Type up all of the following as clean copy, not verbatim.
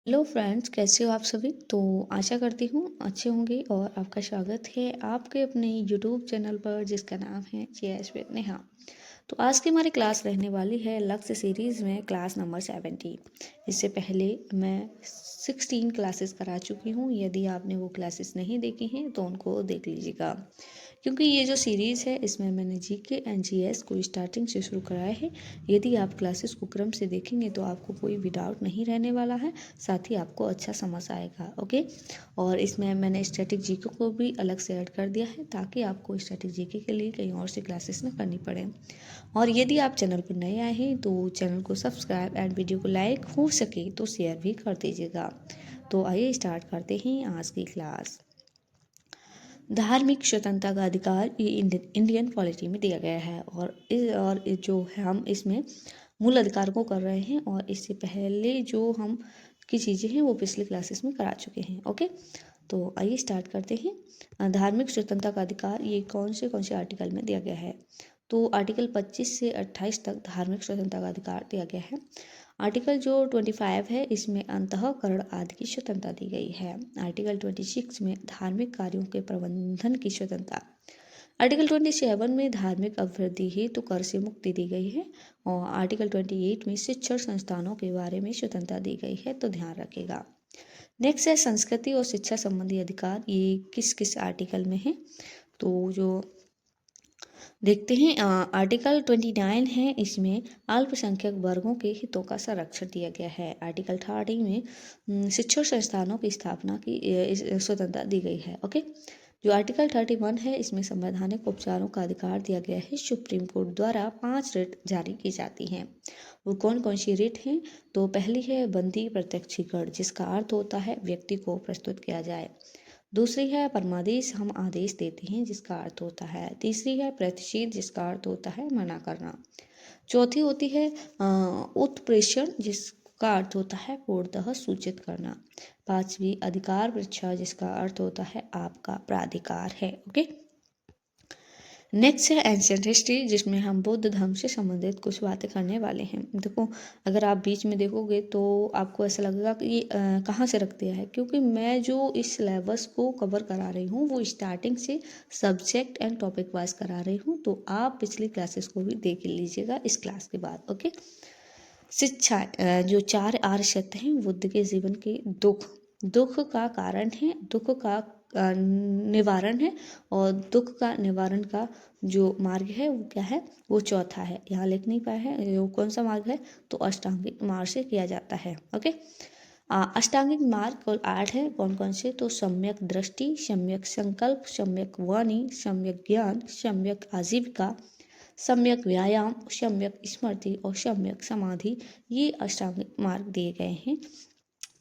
Hello friends, कैसे हो आप सभी। तो आशा करती हूँ अच्छे होंगे और आपका स्वागत है आपके अपने यूट्यूब चैनल पर जिसका नाम है जेएस विद नेहा। तो आज की हमारी क्लास रहने वाली है लक्ष्य सीरीज़ में क्लास नंबर 70। इससे पहले मैं 16 क्लासेस करा चुकी हूँ। यदि आपने वो क्लासेस नहीं देखी हैं तो उनको देख लीजिएगा, क्योंकि ये जो सीरीज़ है इसमें मैंने जीके एंड जीएस को स्टार्टिंग से शुरू कराया है। यदि आप क्लासेस को क्रम से देखेंगे तो आपको कोई भी डाउट नहीं रहने वाला है, साथ ही आपको अच्छा समझ आएगा। ओके। और इसमें मैंने स्टैटिक जीके को भी अलग से ऐड कर दिया है ताकि आपको स्टैटिक जीके के लिए कहीं और सी क्लासेस ना करनी पड़े। और यदि आप चैनल पर नए आए हैं तो चैनल को सब्सक्राइब एंड वीडियो को लाइक हो सके तो शेयर भी कर दीजिएगा। तो आइए स्टार्ट करते हैं आज की क्लास। धार्मिक स्वतंत्रता का अधिकार ये इंडियन पॉलिटी में दिया गया है और जो है हम इसमें मूल अधिकार को कर रहे हैं और इससे पहले जो हम की चीज़ें हैं वो पिछले क्लासेस में करा चुके हैं। ओके। तो आइए स्टार्ट करते हैं। धार्मिक स्वतंत्रता का अधिकार ये कौन से आर्टिकल में दिया गया है। तो आर्टिकल 25 से 28 तक धार्मिक स्वतंत्रता का अधिकार दिया गया है। आर्टिकल जो 25 है इसमें अंतःकरण आदि की स्वतंत्रता दी गई है। आर्टिकल 26 में धार्मिक कार्यों के प्रबंधन की स्वतंत्रता। आर्टिकल 27 में धार्मिक अभिवृद्धि हेतु कर से मुक्ति दी गई है और आर्टिकल 28 में शिक्षण संस्थानों के बारे में स्वतंत्रता दी गई है, तो ध्यान रखेगा। नेक्स्ट है संस्कृति और शिक्षा संबंधी अधिकार। ये किस किस आर्टिकल में है तो जो देखते हैं। आर्टिकल 29 है, इसमें अल्पसंख्यक वर्गों के हितों का संरक्षण दिया गया है। आर्टिकल 30 में शिक्षण संस्थानों की स्थापना की स्वतंत्रता दी गई है। ओके। जो आर्टिकल 31 है इसमें संवैधानिक उपचारों का अधिकार दिया गया है। सुप्रीम कोर्ट द्वारा 5 रिट जारी की जाती हैं। वो कौन कौन सी रिट हैं तो पहली है बंदी प्रत्यक्षीकरण, जिसका अर्थ होता है व्यक्ति को प्रस्तुत किया जाए। दूसरी है परमादेश, हम आदेश देते हैं, जिसका अर्थ होता है। तीसरी है प्रतिषेध, जिसका अर्थ होता है मना करना। चौथी होती है उत्प्रेषण, जिसका अर्थ होता है पूर्णतः सूचित करना। पांचवी अधिकार परीक्षा, जिसका अर्थ होता है आपका प्राधिकार है। ओके। नेक्स्ट है एंशियंट हिस्ट्री, जिसमें हम बौद्ध धर्म से संबंधित कुछ बातें करने वाले हैं। देखो, अगर आप बीच में देखोगे तो आपको ऐसा लगेगा कि ये कहाँ से रख दिया है, क्योंकि मैं जो इस सिलेबस को कवर करा रही हूँ वो स्टार्टिंग से सब्जेक्ट एंड टॉपिक वाइज करा रही हूँ, तो आप पिछली क्लासेस को भी देख लीजिएगा इस क्लास के बाद। ओके। शिक्षा, जो 4 आर्य सत्य हैं बुद्ध के जीवन के दुख का कारण है, दुख का निवारण है, और दुख का निवारण का जो मार्ग है वो क्या है, वो चौथा है। यहाँ लिख नहीं पाया है वो कौन सा मार्ग है, तो अष्टांगिक मार्ग से किया जाता है। ओके। अष्टांगिक मार्ग कुल 8 है। कौन कौन से, तो सम्यक दृष्टि, सम्यक संकल्प, सम्यक वाणी, सम्यक ज्ञान, सम्यक आजीविका, सम्यक व्यायाम, सम्यक स्मृति और सम्यक समाधि। ये अष्टांगिक मार्ग दिए गए हैं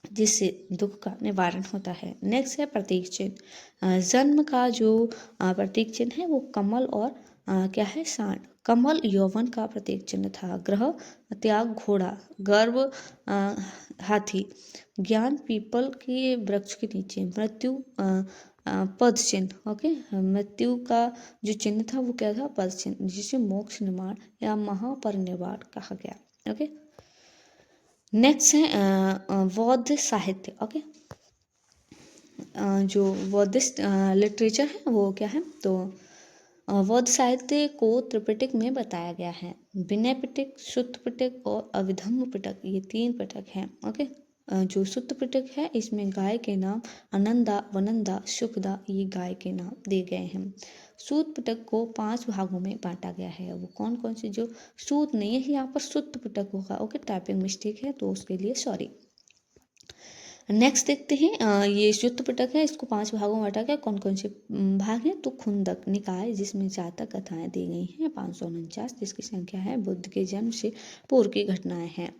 जिससे दुख का निवारण होता है। नेक्स्ट है प्रतीक चिन्ह। जन्म का जो प्रतीक चिन्ह है वो कमल और क्या है, सांड। कमल यौवन का प्रतीक चिन्ह था। ग्रह त्याग घोड़ा, गर्भ हाथी, ज्ञान पीपल के वृक्ष के नीचे, मृत्यु पद चिन्ह। ओके। मृत्यु का जो चिन्ह था वो क्या था, पद चिन्ह, जिसे मोक्ष निर्माण या महापरिनिर्वाण कहा गया। ओके। नेक्स्ट है बौद्ध साहित्य। ओके। जो बौद्धिस्ट लिटरेचर है वो क्या है, तो बौद्ध साहित्य को त्रिपिटक में बताया गया है। विनय पिटक, सुत्त पिटक और अभिधम्म पिटक, ये 3 पिटक हैं। ओके। जो सुत्त पिटक है इसमें गाय के नाम आनंदा, वनंदा, सुखदा, ये गाय के नाम दिए गए हैं। सूत पिटक को 5 भागों में बांटा गया है। वो कौन कौन से, जो सूत नहीं है यहाँ पर सुत्त पिटक होगा। ओके, टाइपिंग मिस्टेक है तो उसके लिए सॉरी। नेक्स्ट देखते हैं। ये सुत्त पिटक है, इसको 5 भागों में बांटा गया। कौन कौन से भाग हैं, तो खुंदक निकाय, जिसमें जातक कथाएं दी गई हैं 549, जिसकी संख्या है बुद्ध के जन्म से पूर्व की घटनाएं हैं।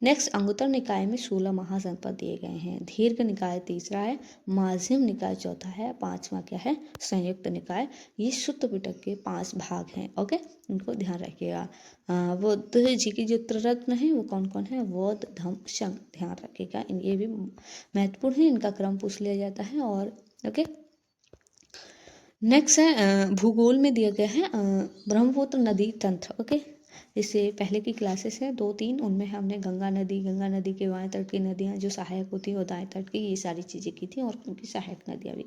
नेक्स्ट अंगुत्तर निकाय में 16 महासंपद दिए गए हैं। दीर्घ निकाय तीसरा है, माध्यम निकाय चौथा है, 5वां क्या है, संयुक्त निकाय। ये सुत्त पिटक के 5 भाग हैं। ओके, इनको ध्यान रखिएगा। बुद्ध जी की जो त्रिरत्न है वो कौन कौन है, बौद्ध धम्म संघ, ध्यान रखिएगा। ये भी महत्वपूर्ण है, इनका क्रम पूछ लिया जाता है। और ओके। नेक्स्ट है भूगोल में दिया गया है ब्रह्मपुत्र नदी तंत्र। ओके। इससे पहले की क्लासेस हैं 2-3, उनमें हमने गंगा नदी के बाएं तट की नदियाँ जो सहायक होती हैं और दाएं तट की, ये सारी चीज़ें की थी और उनकी सहायक नदियाँ भी।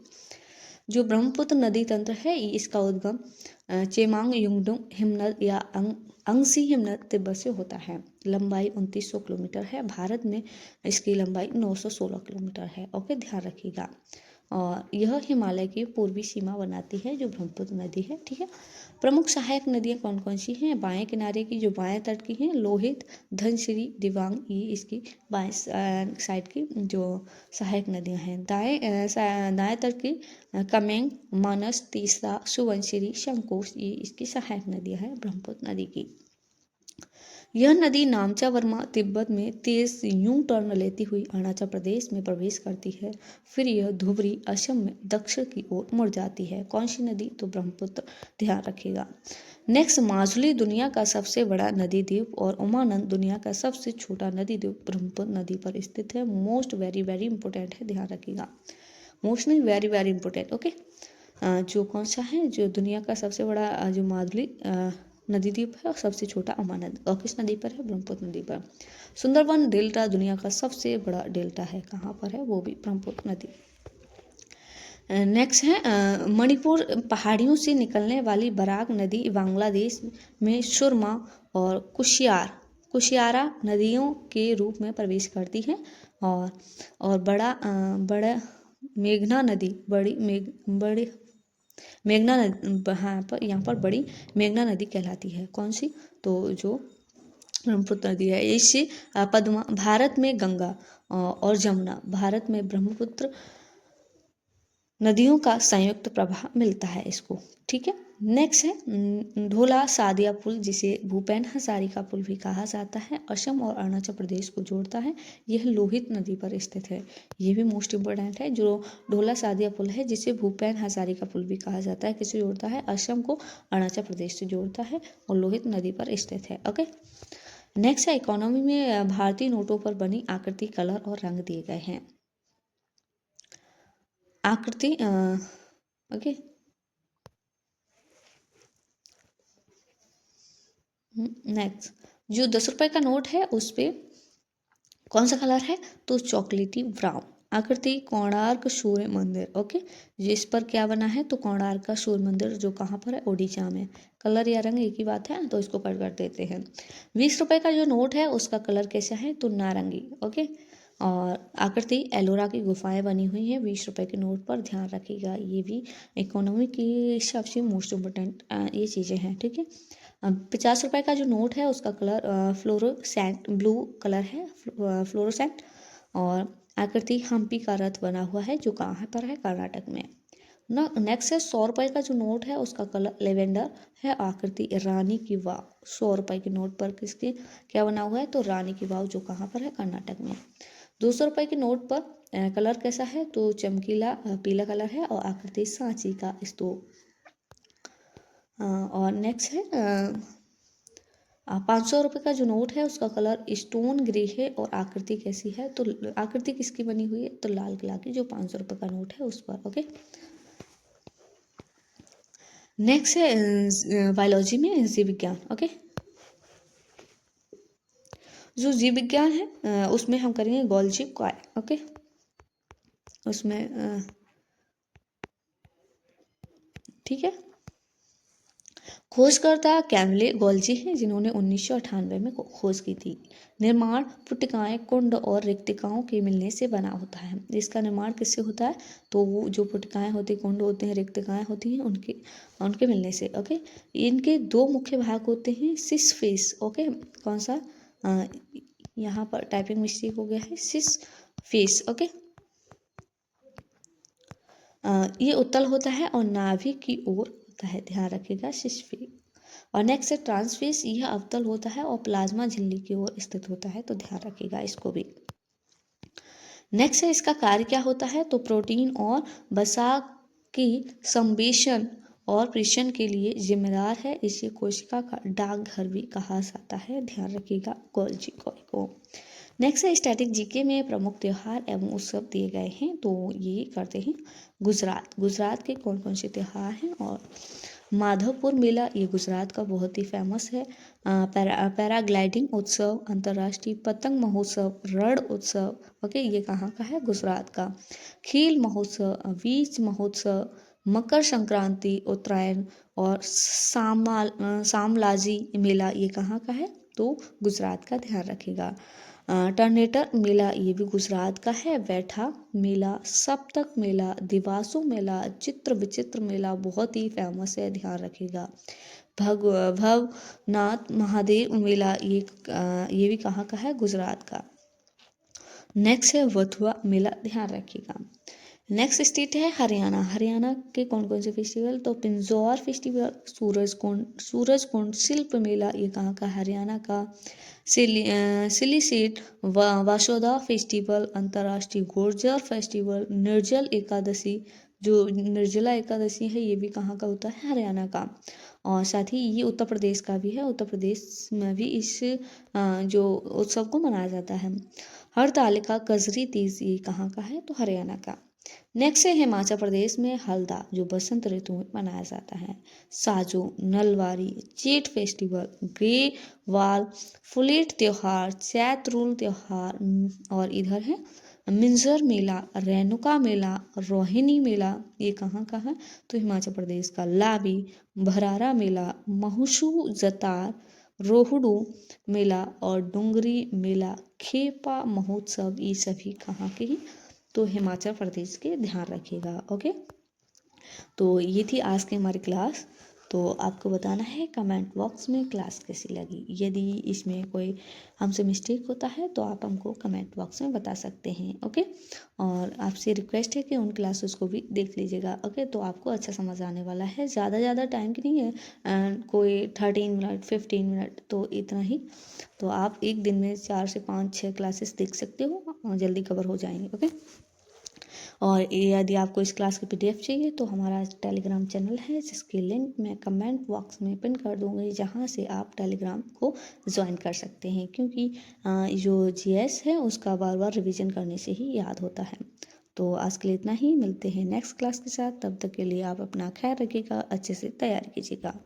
जो ब्रह्मपुत्र नदी तंत्र है इसका उद्गम चेमांग युंगडुंग हिमनद या अंगसी हिमनद तिब्बत से होता है। लंबाई 2900 किलोमीटर है। भारत में इसकी लंबाई 916 किलोमीटर है। ओके, ध्यान रखिएगा। और यह हिमालय की पूर्वी सीमा बनाती है जो ब्रह्मपुत्र नदी है। ठीक है, प्रमुख सहायक नदियाँ कौन कौन सी हैं? बाएं किनारे की जो बाएं तट की हैं लोहित, धनसिरी, दिबांग, ये इसकी बाएं साइड की जो सहायक नदियाँ हैं। दाएं तट की कमेंग, मानस, तीसरा, सुबनसिरी, शंकोश, ये इसकी सहायक नदियाँ हैं ब्रह्मपुत्र नदी की। यह नदी नामचा वर्मा तिब्बत में तेज यूं टर्न लेती हुई अरुणाचल प्रदेश में प्रवेश करती है, फिर यह धुबरी असम में दक्षिण की ओर मुड़ जाती है। कौन सी नदी? तो ब्रह्मपुत्र, ध्यान रखिएगा। नेक्स्ट, माजुली दुनिया का सबसे बड़ा नदी द्वीप और उमानंद दुनिया का सबसे छोटा नदी द्वीप ब्रह्मपुत्र नदी पर स्थित है। मोस्ट वेरी वेरी इंपॉर्टेंट है, ध्यान रखिएगा। मोस्ट नहीं, वेरी वेरी इंपॉर्टेंट। ओके, जो कौन सा है, जो दुनिया का सबसे बड़ा जो माजुली नदी द्वीप है और सबसे छोटा उमानंद, और किस नदी पर है? ब्रह्मपुत्र नदी पर। सुंदरबन डेल्टा दुनिया का सबसे बड़ा डेल्टा है, कहाँ पर है? वो भी ब्रह्मपुत्र नदी। नेक्स्ट है मणिपुर पहाड़ियों से निकलने वाली बराक नदी बांग्लादेश में सुरमा और कुशियारा नदियों के रूप में प्रवेश करती है। और बड़ा मेघना नदी मेघना नदी, यहाँ पर बड़ी मेघना नदी कहलाती है। कौन सी? तो जो ब्रह्मपुत्र नदी है। इससे पद्मा भारत में गंगा और जमुना भारत में ब्रह्मपुत्र नदियों का संयुक्त प्रवाह मिलता है इसको। ठीक है, नेक्स्ट है ढोला सादिया पुल, जिसे भूपेन हजारिका पुल भी कहा जाता है, असम और अरुणाचल प्रदेश को जोड़ता है। यह लोहित नदी पर स्थित है। ये भी मोस्ट इम्पोर्टेंट है। जो ढोला सादिया पुल है, जिसे भूपेन हजारिका पुल भी कहा जाता है, किसे जोड़ता है? असम को अरुणाचल प्रदेश से जोड़ता है और लोहित नदी पर स्थित है। ओके, नेक्स्ट है इकोनॉमी में भारतीय नोटों पर बनी आकृति, कलर और रंग दिए गए हैं। आकृति ओके, नेक्स्ट, जो 10 रुपए का नोट है उस पे कौन सा कलर है? तो चॉकलेटी ब्राउन। आकृति कोणार्क सूर्य मंदिर। ओके, जिस पर क्या बना है? तो कोणार्क का सूर्य मंदिर, जो कहाँ पर है? ओडिशा में। कलर या रंग एक ही बात है, तो इसको कट कर देते हैं। 20 रुपए का जो नोट है उसका कलर कैसा है? तो नारंगी। ओके, और आकृति एलोरा की गुफाएं बनी हुई हैं 20 रुपए के नोट पर, ध्यान रखिएगा। ये भी इकोनॉमी की हिसाब से मोस्ट इम्पोर्टेंट ये चीज़ें हैं। ठीक है, 50 रुपए का जो नोट है उसका कलर फ्लोरोसेंट ब्लू कलर है, फ्लोरोसेंट। और आकृति हम्पी का रथ बना हुआ है, जो कहाँ पर है? कर्नाटक में। नेक्स्ट है 100 रुपए का जो नोट है उसका कलर लेवेंडर है, आकृति रानी की वाव। 100 रुपए के नोट पर किसके क्या बना हुआ है? तो रानी की वाव, जो कहाँ पर है? कर्नाटक में। 200 रुपए के नोट पर कलर कैसा है? तो चमकीला पीला कलर है और आकृति सांची का स्तूप। और नेक्स्ट है 500 रुपए का जो नोट है उसका कलर स्टोन ग्रे है और आकृति कैसी है? तो आकृति किसकी बनी हुई है? तो लाल किला की, जो 500 रुपए का नोट है उस पर। ओके, नेक्स्ट है बायोलॉजी में जीव विज्ञान। ओके, जो जीव विज्ञान है उसमें हम करेंगे गोल्जी कॉय। ओके, उसमें ठीक है, खोजकर्ता कैमिले गोल्जी हैं, जिन्होंने 1998 में खोज की थी। निर्माण पुटिकाएं, कुंड और रिक्तिकाओं के मिलने से बना होता है। इसका निर्माण किससे होता है? तो वो जो पुटिकाएं होती हैं, कुंड होते हैं, रिक्तिकाएं होती हैं, उनके मिलने से। ओके, इनके 2 मुख्य भाग होते हैं, सिस फेस। ओके, कौन सा? यहाँ पर टाइपिंग मिस्टेक हो गया है, सिस फेस। ओके, ये उत्तल होता है और नाभि की ओर होता है, ध्यान रखिएगा, सिस्फी। और नेक्स्ट है ट्रांसफेस, यह अवतल होता है और प्लाज्मा झिल्ली की ओर स्थित होता है, तो ध्यान रखिएगा इसको भी। नेक्स्ट है इसका कार्य क्या होता है? तो प्रोटीन और वसा की संवेशन और प्रेषण के लिए जिम्मेदार है। इसे कोशिका का डाकघर भी कहा जाता है, ध्यान रखिएगा गोल्जी कॉय को। नेक्स्ट है स्टैटिक जीके में प्रमुख त्योहार एवं उत्सव दिए गए हैं, तो ये करते हैं गुजरात के कौन कौन से त्योहार हैं और माधवपुर मेला ये गुजरात का बहुत ही फेमस है। पैराग्लाइडिंग उत्सव, अंतर्राष्ट्रीय पतंग महोत्सव, रण उत्सव, ओके, ये कहाँ का है? गुजरात का। खेल महोत्सव, बीच महोत्सव, मकर संक्रांति, उत्तरायण और सामलाजी मेला ये कहाँ का है? तो गुजरात का, ध्यान रखिएगा। टर्नेटर मेला ये भी गुजरात का है। बैठा मेला, सप्तक मेला, दिवासु मेला, चित्र विचित्र मेला बहुत ही फेमस है, ध्यान रखिएगा। भवनाथ महादेव मेला ये भी कहाँ का है? गुजरात का। नेक्स्ट है वथुआ मेला, ध्यान रखिएगा। नेक्स्ट स्टेट है हरियाणा। हरियाणा के कौन कौन से फेस्टिवल? तो पिंजौर फेस्टिवल, सूरजकुंड शिल्प मेला ये कहाँ का? हरियाणा का। सिलीसेट वाशोदा फेस्टिवल, अंतर्राष्ट्रीय गुर्जर फेस्टिवल, निर्जल एकादशी, जो निर्जला एकादशी है ये भी कहाँ का होता है? हरियाणा का। और साथ ही ये उत्तर प्रदेश का भी है। उत्तर प्रदेश में भी इस जो उत्सव को मनाया जाता है। हरतालिका कजरी तीज ये कहाँ का है? तो हरियाणा का। नेक्स्ट है हिमाचल प्रदेश में हल्दा, जो बसंत ऋतु में मनाया जाता है। साजो, नलवारी, चेट फेस्टिवल, ग्रे वाल, फुलेट त्योहार, चैत्रुल त्योहार, और इधर है मिंजर मेला, रेणुका मेला, रोहिणी मेला ये कहाँ का है? तो हिमाचल प्रदेश का। लावी, भरारा मेला, महूशु जतार, रोहडू मेला और डुंगरी मेला, खेपा महोत्सव ये सभी कहाँ के हैं? तो हिमाचल प्रदेश के, ध्यान रखिएगा। ओके, तो ये थी आज की हमारी क्लास। तो आपको बताना है कमेंट बॉक्स में क्लास कैसी लगी। यदि इसमें कोई हमसे मिस्टेक होता है तो आप हमको कमेंट बॉक्स में बता सकते हैं। ओके, और आपसे रिक्वेस्ट है कि उन क्लासेस को भी देख लीजिएगा। ओके, तो आपको अच्छा समझ आने वाला है। ज़्यादा टाइम की नहीं है, कोई 13 मिनट 15 मिनट, तो इतना ही। तो आप एक दिन में 4 से 5 6 क्लासेस देख सकते हो और जल्दी कवर हो जाएंगे। ओके, और यदि आपको इस क्लास की पीडीएफ चाहिए तो हमारा टेलीग्राम चैनल है, जिसकी लिंक मैं कमेंट बॉक्स में पिन कर दूँगी, जहाँ से आप टेलीग्राम को ज्वाइन कर सकते हैं। क्योंकि जो जीएस है उसका बार बार रिवीजन करने से ही याद होता है। तो आज के लिए इतना ही, मिलते हैं नेक्स्ट क्लास के साथ। तब तक के लिए आप अपना ख्याल रखिएगा, अच्छे से तैयारी कीजिएगा।